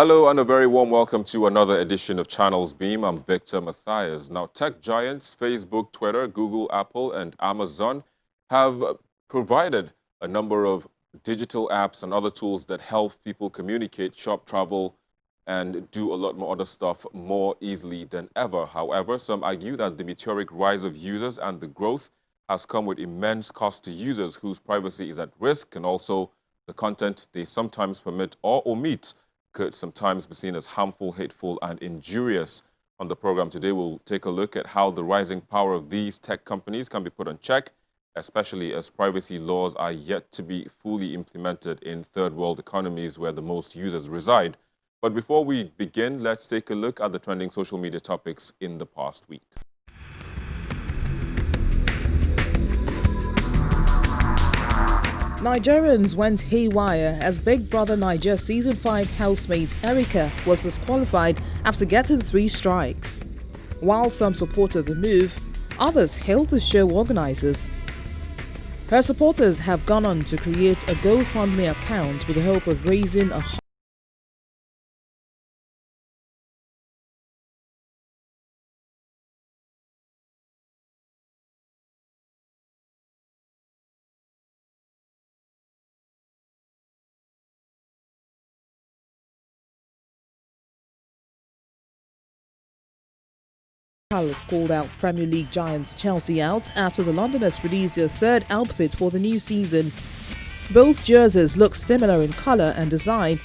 Hello and a very warm welcome to another edition of Channels Beam. I'm Victor Matthias. Now, tech giants Facebook, Twitter, Google, Apple, and Amazon have provided a number of digital apps and other tools that help people communicate, shop, travel, and do a lot more other stuff more easily than ever. However, some argue that the meteoric rise of users and the growth has come with immense cost to users whose privacy is at risk, and also the content they sometimes permit or omit could sometimes be seen as harmful, hateful, and injurious. On the program today, we'll take a look at how the rising power of these tech companies can be put on check, especially as privacy laws are yet to be fully implemented in third world economies where the most users reside. But before we begin, let's take a look at the trending social media topics in the past week. Nigerians went haywire as Big Brother Niger Season 5 housemate Erica was disqualified after getting 3 strikes. While some supported the move, others hailed the show organizers. Her supporters have gone on to create a GoFundMe account with the hope of raising a Palace called out Premier League giants Chelsea out after the Londoners released their third outfit for the new season. Both jerseys look similar in colour and design.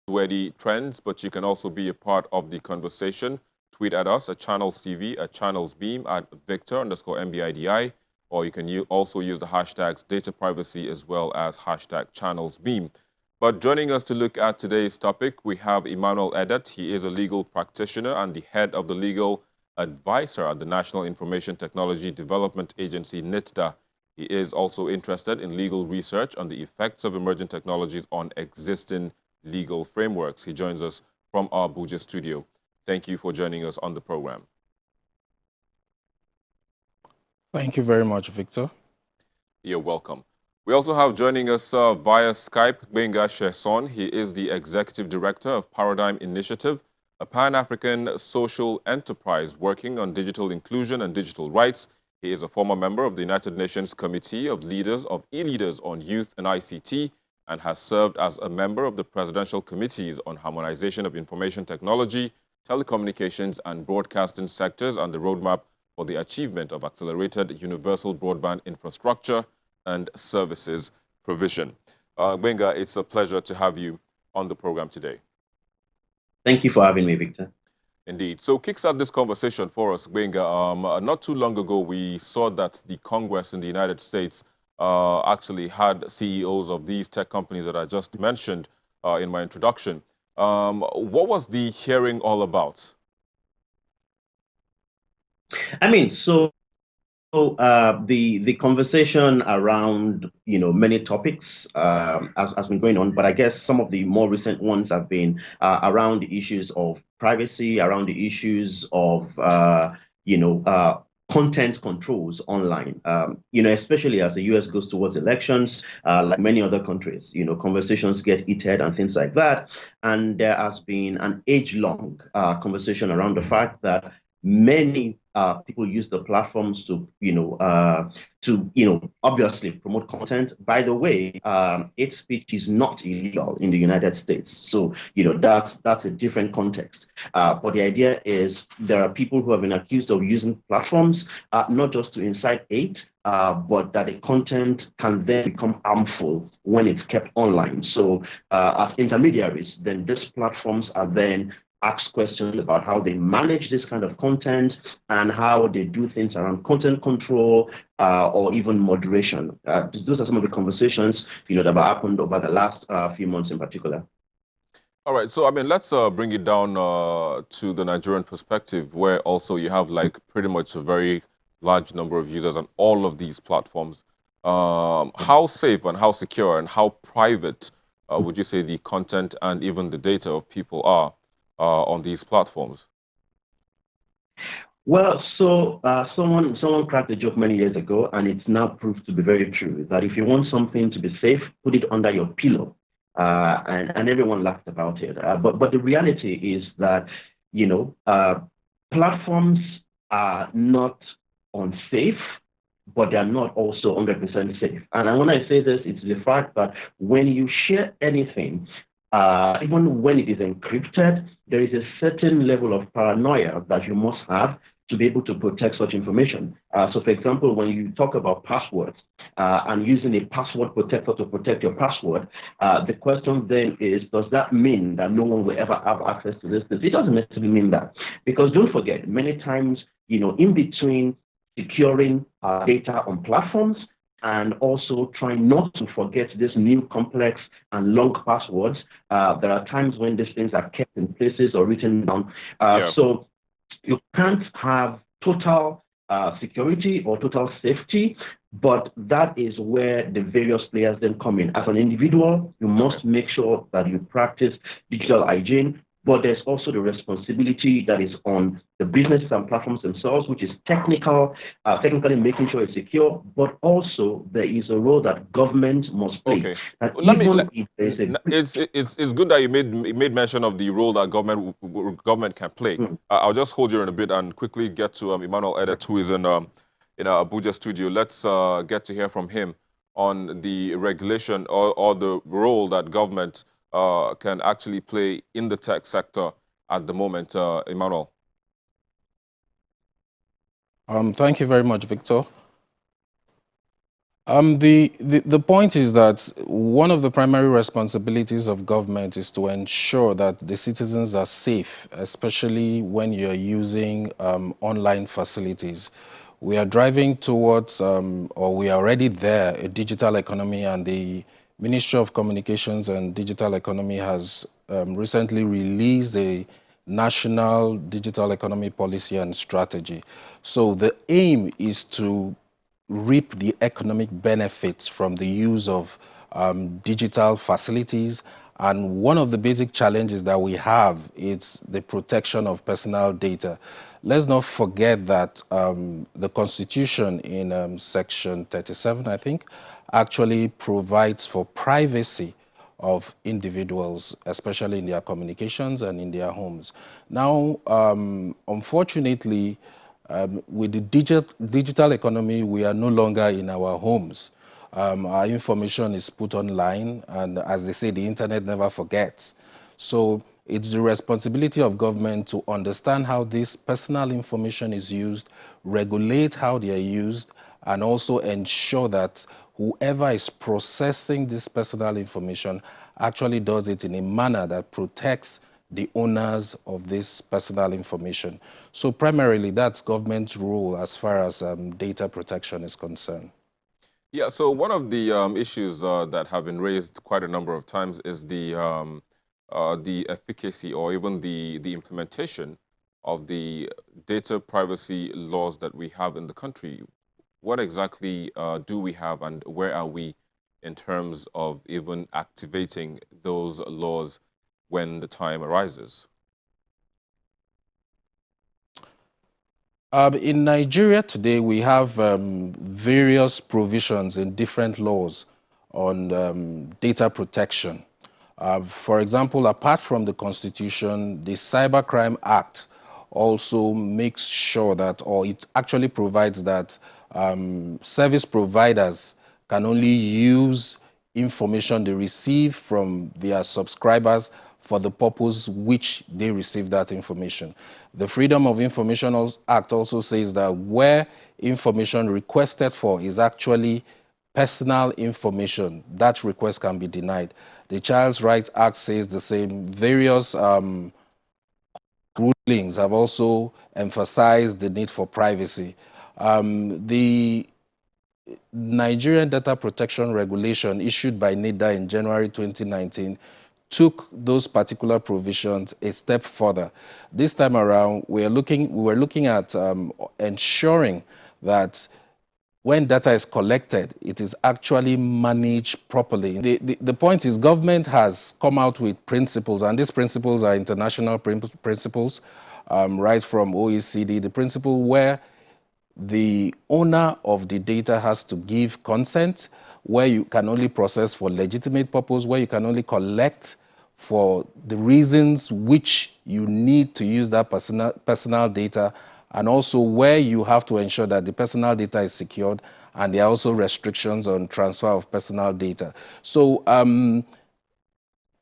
Ready trends, but you can also be a part of the conversation. Tweet at us at Channels TV, at Channels Beam, at Victor_MBIDI, or you can also use the hashtags data privacy as well as hashtag Channels Beam. But joining us to look at today's topic, we have Emmanuel Edet. He is a legal practitioner and the head of the legal advisor at the National Information Technology Development Agency, NITDA. He is also interested in legal research on the effects of emerging technologies on existing legal frameworks. He joins us from our Abuja studio. Thank you for joining us on the program. Thank you very much, Victor. You're welcome. We also have joining us via Skype, Gbenga Sheson. He is the Executive Director of Paradigm Initiative, a Pan-African social enterprise working on digital inclusion and digital rights. He is a former member of the United Nations Committee of Leaders of E-Leaders on Youth and ICT, and has served as a member of the Presidential Committees on Harmonization of Information Technology, Telecommunications and Broadcasting sectors and the roadmap for the achievement of accelerated universal broadband infrastructure and services provision. Gbenga, it's a pleasure to have you on the program today. Thank you for having me, Victor. Indeed. So kickstart this conversation for us, Gbenga. Not too long ago, we saw that the Congress in the United States actually had CEOs of these tech companies that I just mentioned in my introduction. What was the hearing all about? I mean, the conversation around many topics has been going on, but I guess some of the more recent ones have been around the issues of privacy, around the issues of content controls online, especially as the US goes towards elections, like many other countries, conversations get heated and things like that. And there has been an age-long conversation around the fact that many people use the platforms to, obviously promote content. By the way, hate speech is not illegal in the United States. So, that's a different context. But the idea is there are people who have been accused of using platforms, not just to incite hate, but that the content can then become harmful when it's kept online. So as intermediaries, then these platforms are then ask questions about how they manage this kind of content and how they do things around content control or even moderation. Those are some of the conversations that have happened over the last few months in particular. All right, so I mean, let's bring it down to the Nigerian perspective, where also you have like pretty much a very large number of users on all of these platforms. How safe and how secure and how private would you say the content and even the data of people are on these platforms? Well, so someone cracked a joke many years ago, and it's now proved to be very true. That if you want something to be safe, put it under your pillow, and everyone laughed about it. But the reality is that platforms are not unsafe, but they are not also 100% safe. And when I say this, it's the fact that when you share anything, even when it is encrypted, there is a certain level of paranoia that you must have to be able to protect such information. So, for example, when you talk about passwords and using a password protector to protect your password, the question then is, does that mean that no one will ever have access to this? It doesn't necessarily mean that. Because don't forget, many times, in between securing data on platforms and also trying not to forget this new complex and long passwords, there are times when these things are kept in places or written down. So you can't have total security or total safety, but that is where the various players then come in. As an individual, you must make sure that you practice digital hygiene, but there's also the responsibility that is on the businesses and platforms themselves, which is technically making sure it's secure, but also there is a role that government must play. It's good that you made mention of the role that government can play. I'll just hold you in a bit and quickly get to Emmanuel Edet, who is in our Abuja studio. Let's get to hear from him on the regulation or the role that government can actually play in the tech sector at the moment. Emmanuel. Thank you very much, Victor. The point is that one of the primary responsibilities of government is to ensure that the citizens are safe, especially when you're using online facilities. We are driving towards, or we are already there, a digital economy, and the Ministry of Communications and Digital Economy has recently released a national digital economy policy and strategy. So the aim is to reap the economic benefits from the use of digital facilities. And one of the basic challenges that we have is the protection of personal data. Let's not forget that the Constitution in Section 37, I think, actually provides for privacy of individuals, especially in their communications and in their homes. Now, unfortunately, with the digital economy, we are no longer in our homes. Our information is put online, and as they say, the internet never forgets. So it's the responsibility of government to understand how this personal information is used, regulate how they are used, and also ensure that whoever is processing this personal information actually does it in a manner that protects the owners of this personal information. So primarily, that's government's role as far as data protection is concerned. Yeah, so one of the issues that have been raised quite a number of times is the efficacy or even the implementation of the data privacy laws that we have in the country. What exactly do we have, and where are we in terms of even activating those laws when the time arises? In Nigeria today, we have various provisions in different laws on data protection. For example, apart from the Constitution, the Cybercrime Act also makes sure that, or it actually provides that service providers can only use information they receive from their subscribers for the purpose which they receive that information. The Freedom of Information Act also says that where information requested for is actually personal information, that request can be denied. The Child Rights Act says the same. Various rulings have also emphasized the need for privacy. The Nigerian Data Protection Regulation issued by NIDA in January 2019 took those particular provisions a step further. This time around, we were looking at ensuring that when data is collected, it is actually managed properly. The point is government has come out with principles, and these principles are international principles, right from OECD, the principle where the owner of the data has to give consent, where you can only process for legitimate purpose, where you can only collect for the reasons which you need to use that personal data, and also where you have to ensure that the personal data is secured, and there are also restrictions on transfer of personal data. So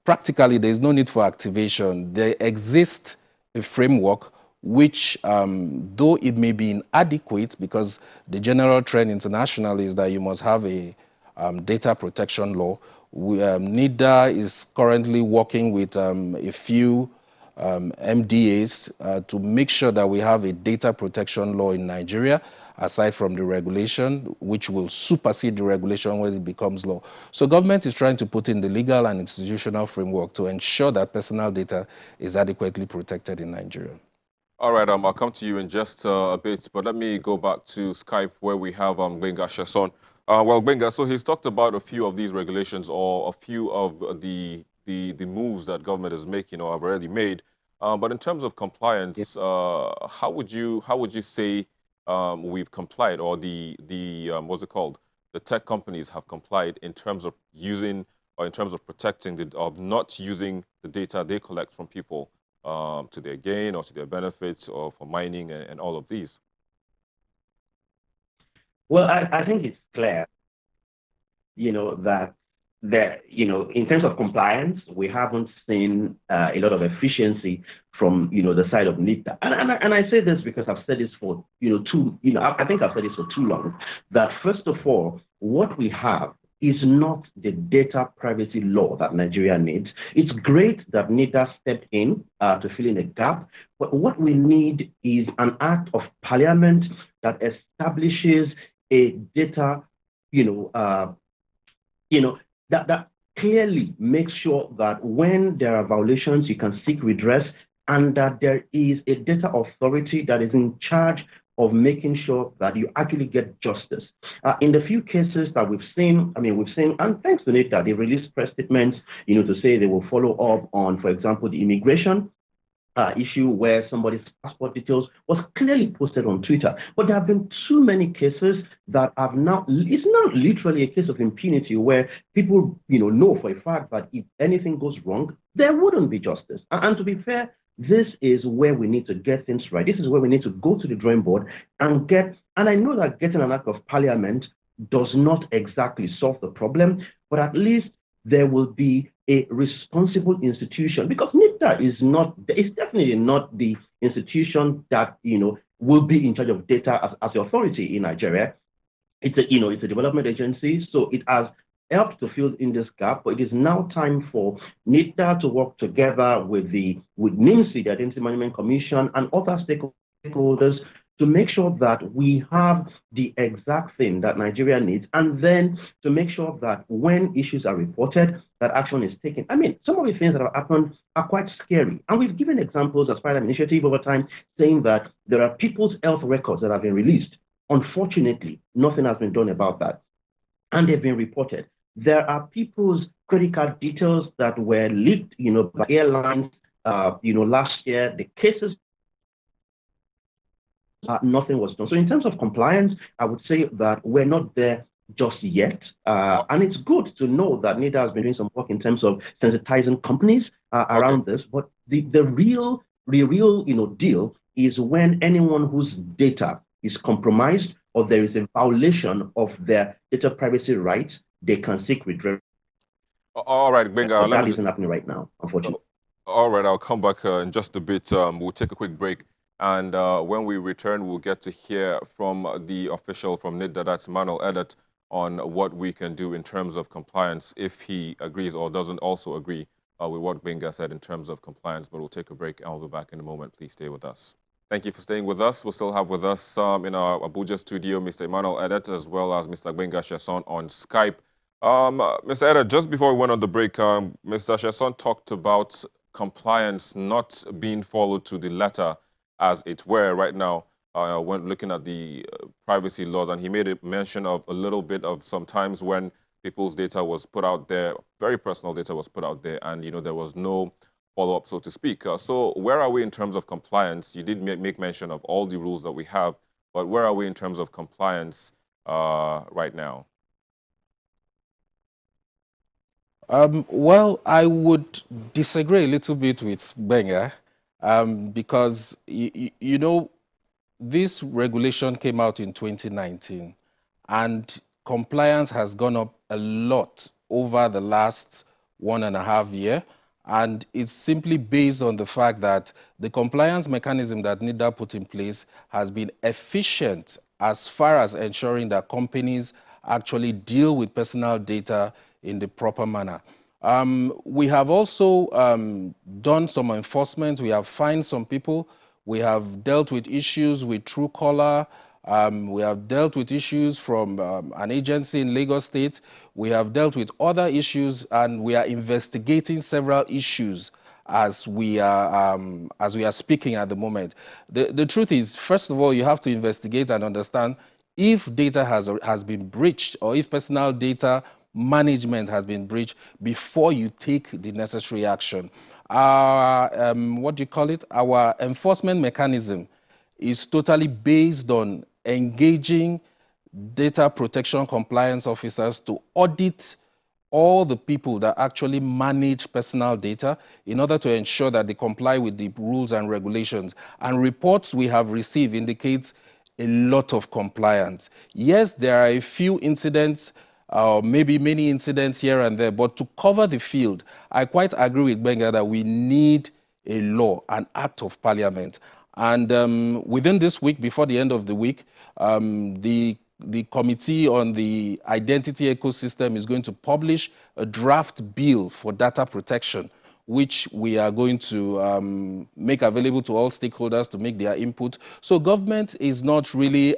practically, there is no need for activation. There exists a framework which, though it may be inadequate, because the general trend internationally is that you must have a data protection law. NIDA is currently working with a few MDAs to make sure that we have a data protection law in Nigeria, aside from the regulation, which will supersede the regulation when it becomes law. So government is trying to put in the legal and institutional framework to ensure that personal data is adequately protected in Nigeria. All right, I'll come to you in just a bit, but let me go back to Skype where we have Gbenga Sheson. Well, Gbenga, so he's talked about a few of these regulations or a few of the moves that government is making or have already made. But in terms of compliance, how would you say we've complied, or the what's it called? The tech companies have complied in terms of using or in terms of protecting of not using the data they collect from people to their gain or to their benefits or for mining and all of these? Well, I think it's clear, that in terms of compliance, we haven't seen a lot of efficiency from, the side of NIPTA. And I say this because I've said this for, I think I've said this for too long, that first of all, what we have is not the data privacy law that Nigeria needs. It's great that NIDA stepped in to fill in a gap, but what we need is an act of parliament that establishes a data, that clearly makes sure that when there are violations, you can seek redress, and that there is a data authority that is in charge of making sure that you actually get justice. In the few cases that we've seen, and thanks to NITA, they released press statements, to say they will follow up on, for example, the immigration issue where somebody's passport details was clearly posted on Twitter. But there have been too many cases that have now, it's not literally a case of impunity where people, know for a fact that if anything goes wrong, there wouldn't be justice. And to be fair, this is where we need to get things right. This is where we need to go to the drawing board and I know that getting an act of parliament does not exactly solve the problem, but at least there will be a responsible institution, because NIPTA is definitely not the institution that, will be in charge of data as the authority in Nigeria. It's a development agency, so it has helped to fill in this gap, but it is now time for NIPTA to work together with NIMSI, the Identity Management Commission, and other stakeholders to make sure that we have the exact thing that Nigeria needs, and then to make sure that when issues are reported, that action is taken. Some of the things that have happened are quite scary. And we've given examples as part of an initiative over time saying that there are people's health records that have been released. Unfortunately, nothing has been done about that. And they've been reported. There are people's credit card details that were leaked, by airlines, last year. The cases, nothing was done. So in terms of compliance, I would say that we're not there just yet. And it's good to know that NIDA has been doing some work in terms of sensitizing companies around this. But the real deal is when anyone whose data is compromised or there is a violation of their data privacy rights, they can seek redress. All right, Gbenga. That isn't happening right now, unfortunately. All right, I'll come back in just a bit. We'll take a quick break. And when we return, we'll get to hear from the official from NIDA, that's Emmanuel Edet, on what we can do in terms of compliance, if he agrees or doesn't also agree with what Gbenga said in terms of compliance. But we'll take a break and I'll be back in a moment. Please stay with us. Thank you for staying with us. We'll still have with us in our Abuja studio, Mr. Emmanuel Edet, as well as Mr. Gbenga Sheson on Skype. Mr. Edet, just before we went on the break, Mr. Sheson talked about compliance not being followed to the letter, as it were, right now. when looking at the privacy laws, and he made a mention of a little bit of some times when people's data was put out there, very personal data was put out there, and there was no follow-up, so to speak. So where are we in terms of compliance? You did make mention of all the rules that we have, but where are we in terms of compliance right now? Well, I would disagree a little bit with Benga because, this regulation came out in 2019 and compliance has gone up a lot over the last 1.5 years. And it's simply based on the fact that the compliance mechanism that NIDA put in place has been efficient as far as ensuring that companies actually deal with personal data in the proper manner. We have also done some enforcement. We have fined some people. We have dealt with issues with Truecaller. We have dealt with issues from an agency in Lagos State. We have dealt with other issues, and we are investigating several issues as we are speaking at the moment. The truth is, first of all, you have to investigate and understand if data has been breached or if personal data management has been breached before you take the necessary action. Our Our enforcement mechanism is totally based on engaging data protection compliance officers to audit all the people that actually manage personal data in order to ensure that they comply with the rules and regulations. And reports we have received indicates a lot of compliance. Yes, there are a few incidents, maybe many incidents here and there, but to cover the field, I quite agree with Benga that we need a law, an act of parliament. And within this week, before the end of the week, the Committee on the Identity Ecosystem is going to publish a draft bill for data protection, which we are going to make available to all stakeholders to make their input. So government is not really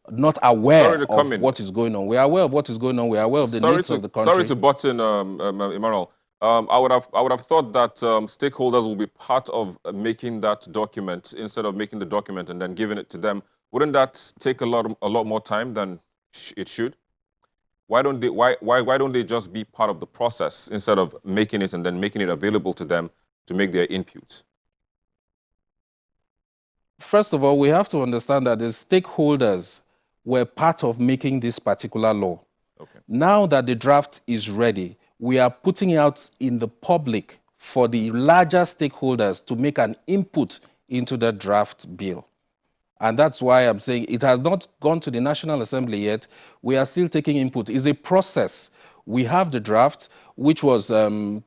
not aware of what is going on. We are aware of what is going on. We are aware of the needs of the country. Sorry to butt in, Emmanuel. I would have thought that stakeholders will be part of making that document instead of making the document and then giving it to them. Wouldn't that take a lot more time than it should? Why don't they just be part of the process instead of making it and then making it available to them to make their input? First of all, we have to understand that the stakeholders were part of making this particular law. Okay. Now that the draft is ready, we are putting it out in the public for the larger stakeholders to make an input into the draft bill. And that's why I'm saying it has not gone to the National Assembly yet. We are still taking input. It's a process. We have the draft, which was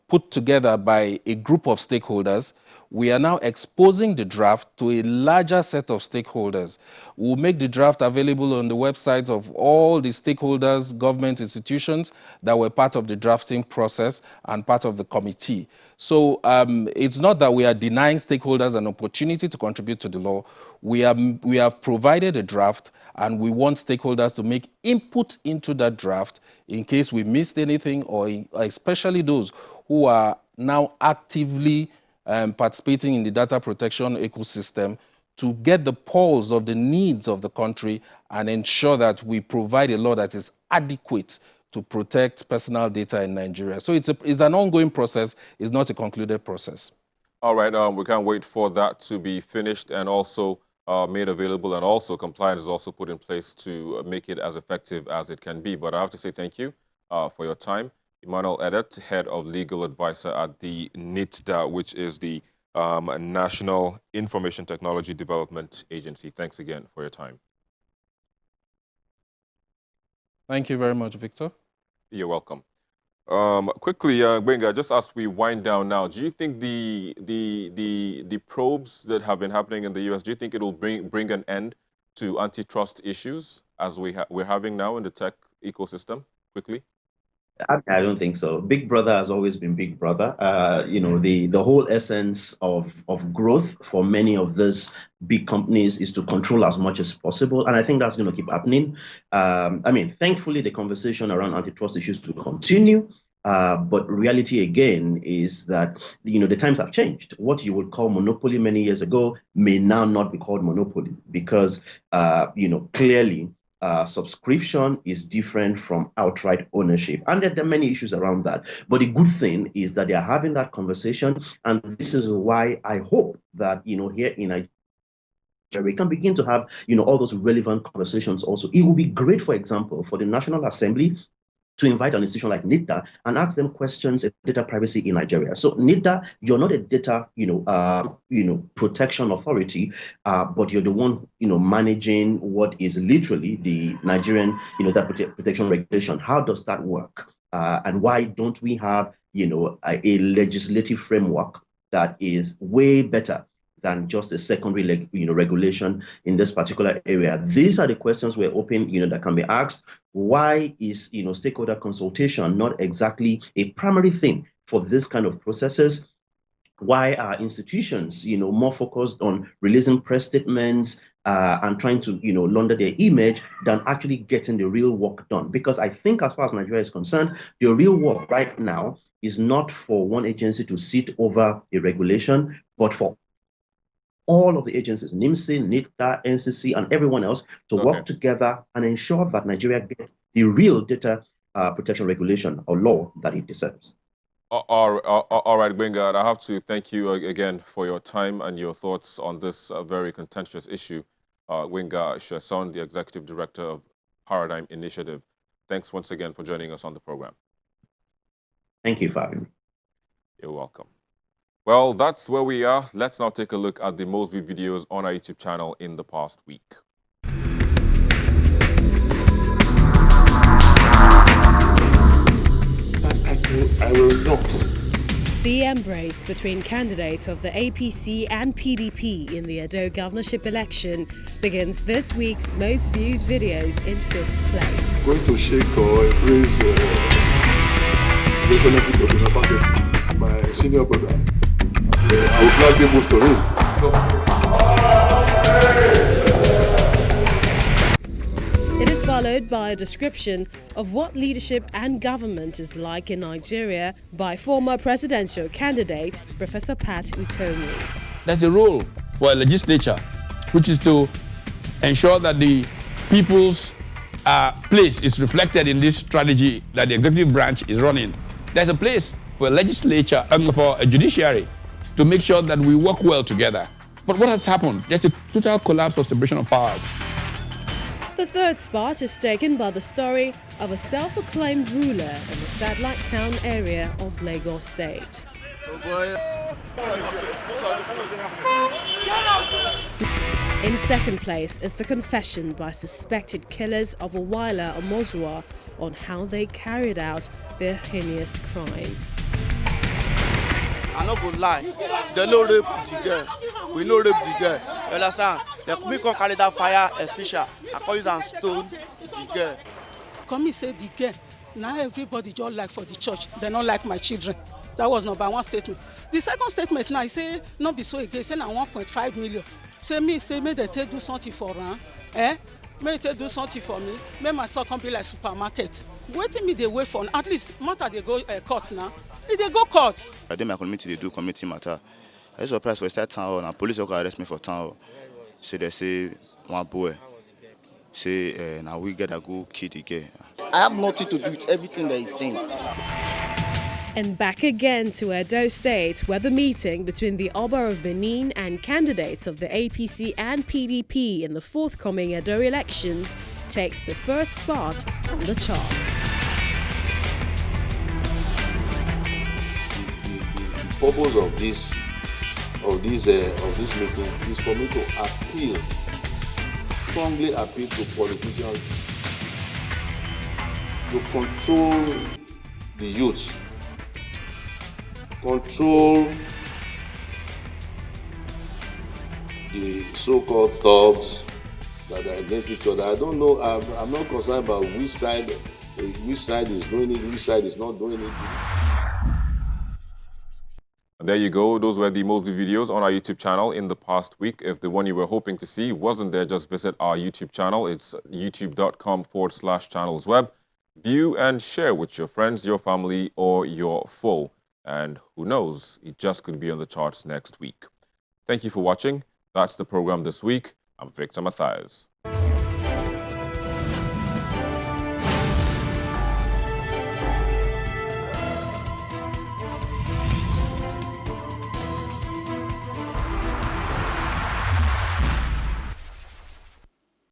put together by a group of stakeholders. We are now exposing the draft to a larger set of stakeholders. We'll make the draft available on the websites of all the stakeholders, government institutions that were part of the drafting process and part of the committee. So it's not that we are denying stakeholders an opportunity to contribute to the law. We have provided a draft, and we want stakeholders to make input into that draft in case we missed anything, or especially those who are now actively participating in the data protection ecosystem, to get the pulse of the needs of the country and ensure that we provide a law that is adequate to protect personal data in Nigeria. So it's an ongoing process. It's not a concluded process. All right, we can't wait for that to be finished and also made available, and also compliance is also put in place to make it as effective as it can be. But I have to say thank you for your time. Emmanuel Edet, Head of Legal Advisor at the NITDA, which is the National Information Technology Development Agency. Thanks again for your time. Thank you very much, Victor. You're welcome. Quickly, Benga, just as we wind down now, do you think the probes that have been happening in the U.S., do you think it will bring an end to antitrust issues as we're having now in the tech ecosystem? Quickly. I don't think so. Big Brother has always been Big Brother. The whole essence of growth for many of these big companies is to control as much as possible, and I think that's going to keep happening. Thankfully, the conversation around antitrust issues will continue. But reality again is that the times have changed. What you would call monopoly many years ago may now not be called monopoly because clearly subscription is different from outright ownership, and there are many issues around that. But the good thing is that they are having that conversation, and this is why I hope that here in Nigeria we can begin to have all those relevant conversations. Also, it will be great, for example, for the National Assembly to invite an institution like NIDA and ask them questions about data privacy in Nigeria. So NIDA, you're not a data, protection authority, but you're the one, managing what is literally the Nigerian, data protection regulation. How does that work? And why don't we have, a legislative framework that is way better than just a secondary regulation in this particular area? These are the questions we're open, that can be asked. Why is stakeholder consultation not exactly a primary thing for this kind of processes? Why are institutions more focused on releasing press statements and trying to launder their image than actually getting the real work done? Because I think as far as Nigeria is concerned, the real work right now is not for one agency to sit over a regulation, but for all of the agencies, NIMSI, NIDA, NCC, and everyone else to work together and ensure that Nigeria gets the real data protection regulation or law that it deserves. All right, Gbenga, I have to thank you again for your time and your thoughts on this very contentious issue. Gbenga Sheson, the Executive Director of Paradigm Initiative. Thanks once again for joining us on the program. Thank you for having me. You're welcome. Well, that's where we are. Let's now take a look at the most viewed videos on our YouTube channel in the past week. I will not. The embrace between candidates of the APC and PDP in the Edo governorship election begins this week's most viewed videos in 5th place. I'm going to shake or embrace the benefit of the party, my senior brother. I will gladly move to him. It is followed by a description of what leadership and government is like in Nigeria by former presidential candidate Professor Pat Utomi. There's a role for a legislature, which is to ensure that the people's place is reflected in this strategy that the executive branch is running. There's a place for a legislature and for a judiciary to make sure that we work well together. But what has happened? There's a total collapse of separation of powers. The third spot is taken by the story of a self-acclaimed ruler in the satellite town area of Lagos State. In second place is the confession by suspected killers of Owaila Omozua on how they carried out their heinous crime. I'm not gonna lie, they no rape the girl. We no rape the girl. You understand? They come carry that fire, especially. I call use and stone the girl. Come say the girl. Now everybody just like for the church. They not like my children. That was number one statement. The second statement now, I say not be so again. Say now 1.5 million. Say me they take do something for her. May they do something for me. May my son come be like supermarket. Waiting me they wait for. At least matter they go court now. If they go court. I did my committee, they do committee matter. I was surprised for that town hall and police will arrest me for town hall. So they say one boy. Say now we gotta go kill the girl. I have nothing to do with everything that he's saying. And back again to Edo State, where the meeting between the Oba of Benin and candidates of the APC and PDP in the forthcoming Edo elections takes the first spot on the charts. The purpose of this meeting is for me to strongly appeal to politicians to control the youth, control the so-called thugs that are against each other. I don't know. I'm not concerned about which side is doing it, which side is not doing it. And there you go. Those were the most viewed videos on our YouTube channel in the past week. If the one you were hoping to see wasn't there, just visit our YouTube channel. It's youtube.com/channelsweb. View and share with your friends, your family, or your foe. And who knows, it just could be on the charts next week. Thank you for watching. That's the program this week. I'm Victor Matthias.